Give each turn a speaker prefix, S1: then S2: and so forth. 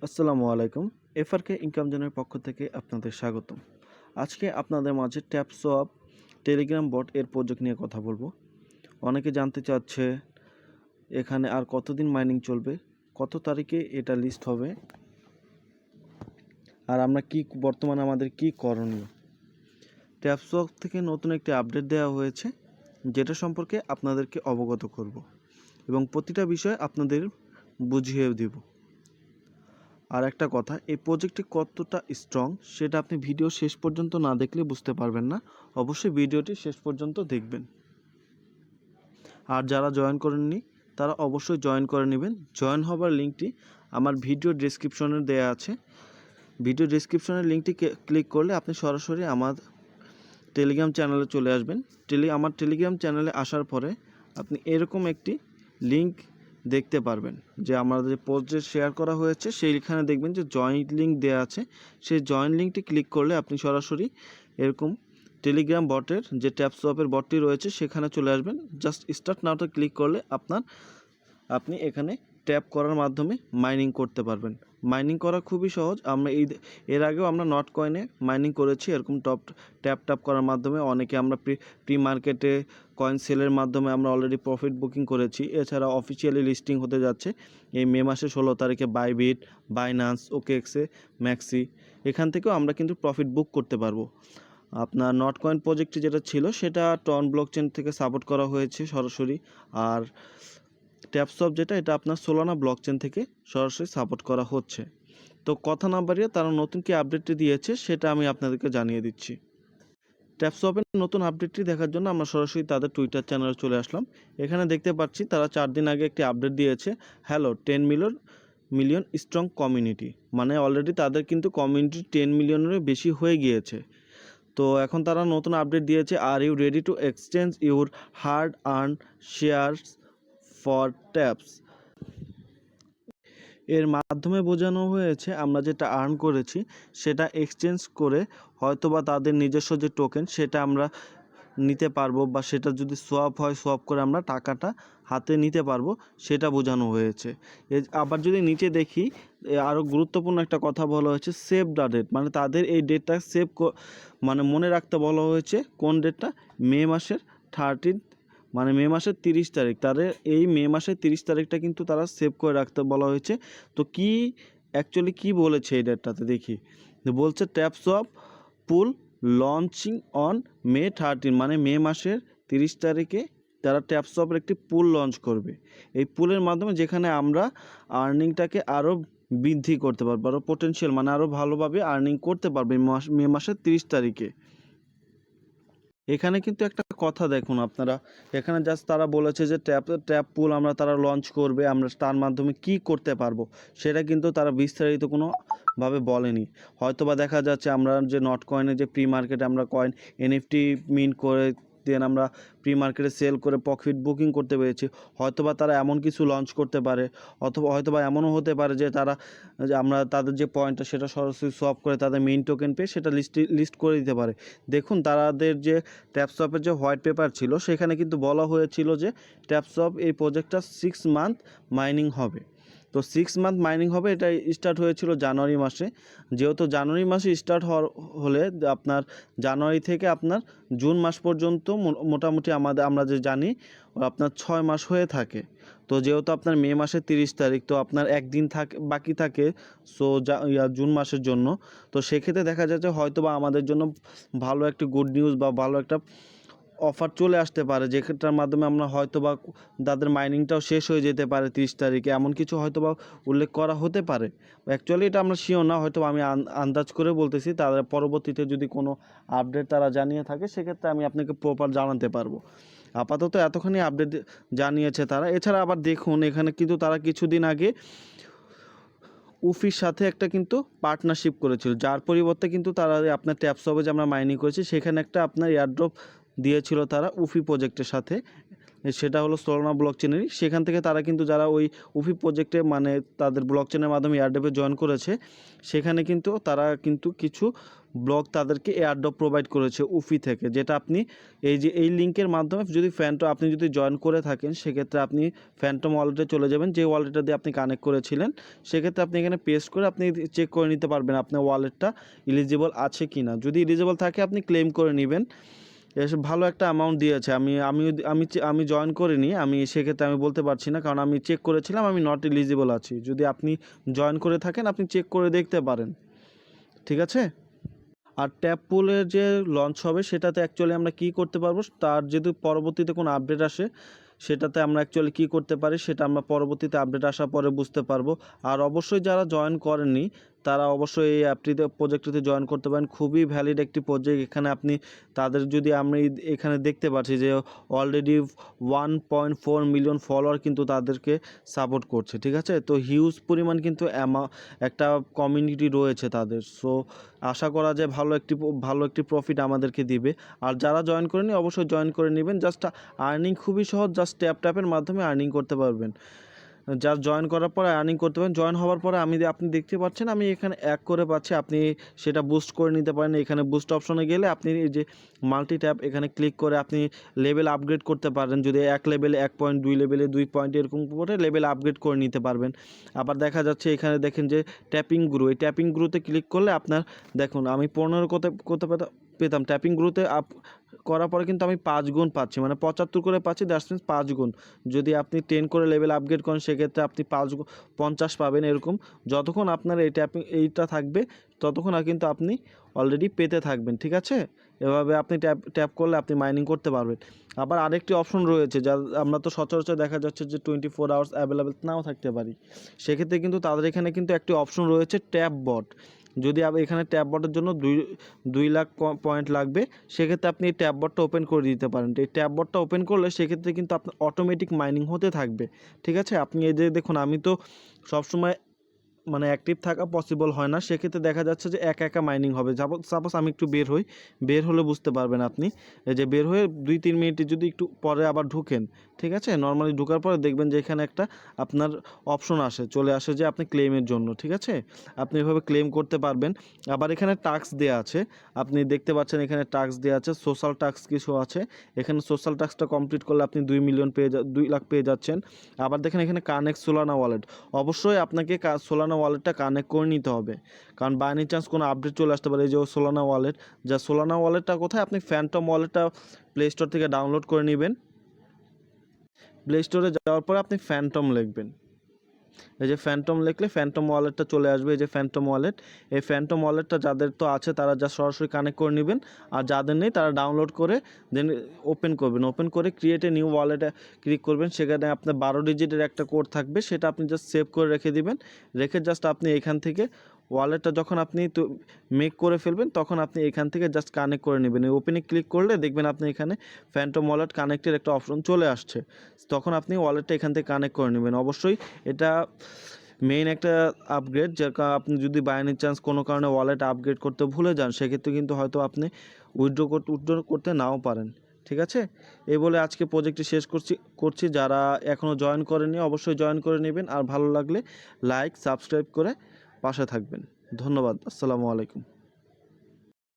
S1: আসসালামু আলাইকুম। এফআরকে ইনকাম জোনের পক্ষ থেকে আপনাদের স্বাগতম। আজকে আপনাদের মাঝে ট্যাপসোয়াপ টেলিগ্রাম বট এর প্রজেক্ট নিয়ে কথা বলবো। অনেকে জানতে চাচ্ছে এখানে আর কতদিন মাইনিং চলবে, কত তারিখে এটা লিস্ট হবে, আর আমরা বর্তমানে আমাদের কি করণীয়। ট্যাপসোয়াপ থেকে নতুন একটি আপডেট দেওয়া হয়েছে, যেটা সম্পর্কে আপনাদেরকে অবগত করব এবং প্রতিটা বিষয় আপনাদের বুঝিয়ে দিব। আর একটা কথা, এই প্রজেক্টটি কতটা স্ট্রং সেটা আপনি ভিডিও শেষ পর্যন্ত না দেখলে বুঝতে পারবেন না। অবশ্যই ভিডিওটি শেষ পর্যন্ত দেখবেন। আর যারা জয়েন করেননি তারা অবশ্যই জয়েন করে নেবেন। জয়েন হবার লিঙ্কটি আমার ভিডিও ডেসক্রিপশনে দেওয়া আছে। ভিডিও ডেসক্রিপশনের লিঙ্কটি ক্লিক করলে আপনি সরাসরি আমার টেলিগ্রাম চ্যানেলে চলে আসবেন। আমার টেলিগ্রাম চ্যানেলে আসার পরে আপনি এরকম একটি লিঙ্ক দেখতে পারবেন, যে আমাদের পোস্ট যে শেয়ার করা হয়েছে সেইখানে দেখবেন যে জয়েন্ট লিঙ্ক দেওয়া আছে। সেই জয়েন্ট লিঙ্কটি ক্লিক করলে আপনি সরাসরি এরকম টেলিগ্রাম বটের যে ট্যাপসোয়াপের বটটি রয়েছে সেখানে চলে আসবেন। জাস্ট স্টার্ট নাওতে ক্লিক করলে আপনি এখানে ট্যাপ করার মাধ্যমে মাইনিং করতে পারবেন। মাইনিং করা খুবই সহজ। এর আগেও আমরা নট কয়েনে মাইনিং করেছি এরকম ট্যাপ করার মাধ্যমে। অনেকে আমরা প্রি মার্কেটে কয়েন সেলের মাধ্যমে আমরা অলরেডি প্রফিট বুকিং করেছি। এছাড়া অফিসিয়ালি লিস্টিং হতে যাচ্ছে এই মে মাসের 16 তারিখে বাইবিট, বাইনান্স, ওকেএক্সে, ম্যাক্সি। এখান থেকেও আমরা কিন্তু প্রফিট বুক করতে পারবো। আপনার নট কয়েন প্রজেক্টটি যেটা ছিল সেটা টন ব্লকচেন থেকে সাপোর্ট করা হয়েছে সরাসরি। আর ট্যাপসোয়াপ যেটা, এটা আপনার সোলানা ব্লকচেন থেকে সরাসরি সাপোর্ট করা হচ্ছে। তো কথা না বাড়িয়ে তারা নতুন কি আপডেটটি দিয়েছে সেটা আমি আপনাদেরকে জানিয়ে দিচ্ছি। ট্যাপসোয়াপের নতুন আপডেটটি দেখার জন্য আমরা সরাসরি তাদের টুইটার চ্যানেলে চলে আসলাম। এখানে দেখতে পাচ্ছি তারা 4 দিন আগে একটি আপডেট দিয়েছে, হ্যালো 10 মিলিয়ন স্ট্রং কমিউনিটি। মানে অলরেডি তাদের কিন্তু কমিউনিটি 10 মিলিয়নেরও বেশি হয়ে গিয়েছে। তো এখন তারা নতুন আপডেট দিয়েছে, are you ready to exchange your hard earn shares for taps. এর মাধ্যমে বোঝানো হয়েছে আমরা যেটা আর্ন করেছি সেটা এক্সচেঞ্জ করে হয়তোবা তাদের নিজস্ব যে টোকেন সেটা আমরা নিতে পারবো, বা সেটা যদি সোয়াপ হয় সোয়াপ করে আমরা টাকাটা হাতে নিতে পারবো, সেটা বোঝানো হয়েছে। আবার যদি নিচে দেখি, আরও গুরুত্বপূর্ণ একটা কথা বলা হয়েছে, সেভ দ্য ডেট। মানে তাদের এই ডেটটা মানে মনে রাখতে বলা হয়েছে। কোন ডেটটা? মে মাসের 30, মানে মে মাসের 30 তারিখ। তাদের এই মে মাসের 30 তারিখটা কিন্তু তারা সেভ করে রাখতে বলা হয়েছে। তো অ্যাকচুয়ালি কি বলেছে এই ডেটটাতে দেখি। বলছে TapSwap pool launching on May 13, মানে মে মাসের 30 তারিখে তারা ট্যাপসোয়াপের একটি পুল লঞ্চ করবে। এই পুলের মাধ্যমে যেখানে আমরা আর্নিংটাকে আরও বৃদ্ধি করতে পারবো, আরও পোটেনশিয়াল, মানে আরও ভালোভাবে আর্নিং করতে পারবে মে মাসের 30 তারিখে। এখানে কিন্তু একটা কথা দেখুন আপনারা, এখানে জাস্ট তারা বলেছে যে ট্যাপ পুল তারা লঞ্চ করবে, আমরা তার মাধ্যমে কি করতে পারবো সেটা কিন্তু তারা বিস্তারিত কোনোভাবে বলেনি। হয়তোবা দেখা যাচ্ছে আমরা যে নট কয়েনে যে প্রি মার্কেটে আমরা কয়েন এনএফটি মিন্ট করে দেন আমরা প্রি মার্কেটে সেল করে প্রফিট বুকিং করতে পেরেছি, হয়তোবা তারা এমন কিছু লঞ্চ করতে পারে। অথবা হয়তোবা এমনও হতে পারে যে আমরা তাদের যে পয়েন্টটা সেটা সরাসরি সোয়াপ করে তাদের মেইন টোকেন পেয়ে সেটা লিস্ট করে দিতে পারে। দেখুন তাদের যে ট্যাপসোয়াপের যে হোয়াইট পেপার ছিল সেখানে কিন্তু বলা হয়েছিল যে ট্যাপসোয়াপ এই প্রজেক্টটা 6 মান্থ মাইনিং হবে। তো 6 মান্থ মাইনিং হবে, এটা স্টার্ট হয়েছিল জানুয়ারি মাসে। যেহেতু জানুয়ারি মাসে স্টার্ট হলে আপনার জানুয়ারি থেকে আপনার জুন মাস পর্যন্ত মোটামুটি আমরা যে জানি আপনার 6 মাস হয়ে থাকে। তো যেহেতু আপনার মে মাসের 30 তারিখ, তো আপনার একদিন বাকি থাকে জুন মাসের জন্য। তো সেক্ষেত্রে দেখা যাচ্ছে হয়তোবা আমাদের জন্য ভালো একটা গুড নিউজ বা ভালো একটা অফার চলে আসতে পারে, যেটার মাধ্যমে আমরা হয়তোবা তাদের মাইনিংটাও শেষ হয়ে যেতে পারে 30 তারিখে, এমন কিছু হয়তোবা উল্লেখ করা হতে পারে। অ্যাকচুয়ালি এটা আমরা শিওর না, হয়তো আমি আন্দাজ করে বলতেছি। তাদের পরবর্তীতে যদি কোনো আপডেট তারা জানিয়ে থাকে সেক্ষেত্রে আমি আপনাকে প্রপার জানাতে পারবো। আপাতত এতখানি আপডেট জানিয়েছে তারা। এছাড়া আবার দেখুন এখানে কিন্তু তারা কিছুদিন আগে উফির সাথে একটা কিন্তু পার্টনারশিপ করেছিল, যার পরিবর্তে কিন্তু তারা আপনার ট্যাপসবে যে আমরা মাইনিং করেছি সেখানে একটা আপনার এয়ারড্রপ দিয়েছিল তারা উফি প্রজেক্টের সাথে। সেটা হলো সোলানা ব্লকচেনেরই। সেখান থেকে তারা কিন্তু যারা ওই উফি প্রজেক্টে মানে তাদের ব্লকচেনের মাধ্যমে এয়ারড্রপে জয়েন করেছে, সেখানে কিন্তু তারা কিন্তু কিছু ব্লক তাদেরকে এয়ারড্রপ প্রোভাইড করেছে উফি থেকে, যেটা আপনি এই যে এই লিঙ্কের মাধ্যমে যদি আপনি যদি জয়েন করে থাকেন, সেক্ষেত্রে আপনি ফ্যান্টম ওয়ালেটে চলে যাবেন, যে ওয়ালেটটা দিয়ে আপনি কানেক্ট করেছিলেন। সেক্ষেত্রে আপনি এখানে পেস্ট করে আপনি চেক করে নিতে পারবেন আপনার ওয়ালেটটা এলিজিবল আছে কি না। যদি এলিজিবল থাকে আপনি ক্লেম করে নেবেন। এসব ভালো একটা অ্যামাউন্ট দিয়েছে। আমি জয়েন করিনি, সেক্ষেত্রে আমি বলতে পারছি না, কারণ আমি চেক করেছিলাম, আমি নট এলিজিবল আছি। যদি আপনি জয়েন করে থাকেন আপনি চেক করে দেখতে পারেন, ঠিক আছে। আর ট্যাপ পুলের যে লঞ্চ হবে সেটাতে অ্যাকচুয়ালি আমরা কী করতে পারবো, তার যদি পরবর্তীতে কোনো আপডেট আসে সেটাতে আমরা অ্যাকচুয়ালি কী করতে পারি সেটা আমরা পরবর্তীতে আপডেট আসার পরে বুঝতে পারবো। আর অবশ্যই যারা জয়েন করেননি তারা অবশ্যই এই অ্যাপটিতে প্রজেক্টটিতে জয়েন করতে পারেন। খুবই ভ্যালিড একটি প্রজেক্ট। এখানে আপনি তাদের যদি আমি এখানে দেখতে পাচ্ছি যে অলরেডি 1.4 মিলিয়ন ফলোয়ার কিন্তু তাদেরকে সাপোর্ট করছে, ঠিক আছে। তো হিউজ পরিমাণ কিন্তু একটা কমিউনিটি রয়েছে তাদের। সো আশা করা যায় ভালো একটি প্রফিট আমাদেরকে দিবে। আর যারা জয়েন করেনি অবশ্যই জয়েন করে নেবেন। জাস্ট আর্নিং খুবই সহজ, জাস্ট ট্যাপের মাধ্যমে আর্নিং করতে পারবেন। যা জয়েন করার পরে আর্নিং করতে পারেন। জয়েন হওয়ার পরে আপনি দেখতে পাচ্ছেন আমি এখানে 1 করে পাচ্ছি, আপনি সেটা বুস্ট করে নিতে পারেন। এখানে বুস্ট অপশনে গেলে আপনি এই যে মাল্টি ট্যাপ এখানে ক্লিক করে আপনি লেভেল আপগ্রেড করতে পারেন। যদি 1 লেভেলে 1 পয়েন্ট, 2 লেভেলে 2 পয়েন্ট এরকম করে লেভেল আপগ্রেড করে নিতে পারবেন। আবার দেখা যাচ্ছে এখানে দেখেন যে ট্যাপিং গ্রু, এই ট্যাপিং গ্রুতে ক্লিক করলে আপনার দেখুন আমি 15 কত পেতাম ট্যাপিং গ্রুতে করার পরে কিন্তু আমি 5 গুণ পাচ্ছি, মানে 75 করে পাচ্ছি, দ্যাটস মিনস 5 গুণ। যদি আপনি 10 করে লেভেল আপগ্রেড করেন সেক্ষেত্রে আপনি 50 পাবেন। এরকম যতক্ষণ আপনার এইটা থাকবে ততক্ষণ কিন্তু আপনি অলরেডি পেতে থাকবেন, ঠিক আছে। এভাবে আপনি ট্যাপ করলে আপনি মাইনিং করতে পারবেন। আবার আরেকটি অপশন রয়েছে, যা আমরা তো সচরাচর দেখা যাচ্ছে যে 24 আওয়ার্স অ্যাভেলেবেল নাও থাকতে পারি। সেক্ষেত্রে কিন্তু তাদের এখানে কিন্তু একটি অপশন রয়েছে ট্যাপ বট। যদি এখানে ট্যাপ বটের জন্য 2 লাখ পয়েন্ট লাগবে, সেক্ষেত্রে আপনি এই ট্যাপ বটটা ওপেন করে দিতে পারেন। এই ট্যাপ বটটা ওপেন করলে সেক্ষেত্রে কিন্তু আপনার অটোমেটিক মাইনিং হতে থাকবে, ঠিক আছে। আপনি এই যে দেখুন আমি তো সবসময় মানে অ্যাক্টিভ থাকা পসিবল হয় না, সেক্ষেত্রে দেখা যাচ্ছে যে একা মাইনিং হবে। সাপোজ আমি একটু বের হলে বুঝতে পারবেন আপনি। এই যে বের হয়ে 2-3 মিনিটে যদি একটু পরে আবার ঢুকেন, ঠিক আছে, নর্মালি ঢোকার পরে দেখবেন যে এখানে একটা আপনার অপশন চলে আসে যে আপনি ক্লেমের জন্য, ঠিক আছে। আপনি এভাবে ক্লেম করতে পারবেন। আবার এখানে টাস্ক দেওয়া আছে, আপনি দেখতে পাচ্ছেন এখানে টাস্ক দেওয়া আছে, সোশ্যাল টাস্ক কিছু আছে। এখানে সোশ্যাল টাস্কটা কমপ্লিট করলে আপনি 2 লাখ পেয়ে যাচ্ছেন। আবার দেখেন এখানে কানেক্ট সোলানা ওয়ালেট, অবশ্যই আপনাকে সোলানা ওয়ালেটটা কানেক্ট করে নিতে হবে, কারণ বাই এনি চান্স কোনো আপডেট চলে আসতে পারে। এই যে সোলানা ওয়ালেটটা কোথায়, আপনি ফ্যান্টম ওয়ালেটটা প্লে স্টোর থেকে ডাউনলোড করে নেবেন। প্লে স্টোরে যাওয়ার পরে আপনি ফ্যান্টম লিখবেন, এই যে ফ্যান্টম লিখলে ফ্যান্টম ওয়ালেটটা চলে আসবে। এই যে ফ্যান্টম ওয়ালেট, এই ফ্যান্টম ওয়ালেটটা যাদের তো আছে তারা যা সরাসরি কানেক্ট করে নেবেন, আর যাদের নেই তারা ডাউনলোড করে দেন ওপেন করবেন। ওপেন করে ক্রিয়েট এ নিউ ওয়ালেটে ক্লিক করবেন। সেখানে আপনার 12 ডিজিটের একটা কোড থাকবে, সেটা আপনি জাস্ট সেভ করে রেখে দিবেন। রেখে জাস্ট আপনি এখান থেকে ওয়ালেটটা যখন আপনি তো মেক করে ফেলবেন তখন আপনি এখান থেকে জাস্ট কানেক্ট করে নেবেন। এই ওপেনে ক্লিক করলে দেখবেন আপনি এখানে ফ্যান্টম ওয়ালেট কানেক্টের একটা অপশন চলে আসছে। তখন আপনি ওয়ালেটটা এখান থেকে কানেক্ট করে নেবেন। অবশ্যই এটা মেইন একটা আপগ্রেড, যার আপনি যদি বাই এনি চান্স কোনো কারণে ওয়ালেট আপগ্রেড করতে ভুলে যান, সেক্ষেত্রে কিন্তু হয়তো আপনি উইথড্র করতে নাও পারেন, ঠিক আছে। এই বলে আজকে প্রজেক্টটি শেষ করছি। যারা এখনও জয়েন করেনি অবশ্যই জয়েন করে নেবেন। আর ভালো লাগলে লাইক সাবস্ক্রাইব করে পাশে থাকবেন। ধন্যবাদ। আসসালামু আলাইকুম।